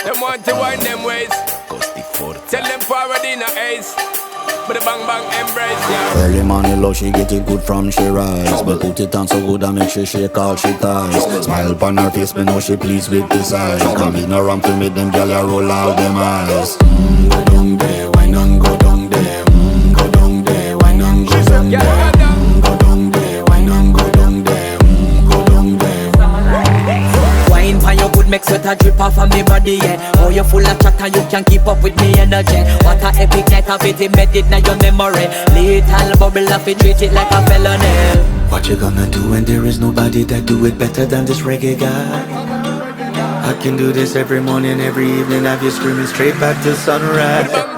Them want to wind them ways. Tell them forward in a ace. But the bang bang embrace, yeah. Early morning love, she get it good from she rise. But put it on so good and make she shake all she ties. Smile upon her face, me know she pleased with this eyes. Come in around to make them gyal a roll out them eyes. Go down there, why not go down there? Go down there, why not go down there? Go down there, why not go down there? Go down there. Wine pan your good make sweat a drip off of me body, yeah. Oh, you full of chatter, you can't keep up with me energy. What a epic night of it, embedded now your memory. Little bubble of it, treat it like a felony. What you gonna do when there is nobody that do it better than this reggae guy? I can do this every morning, every evening, have you screaming straight back to sunrise.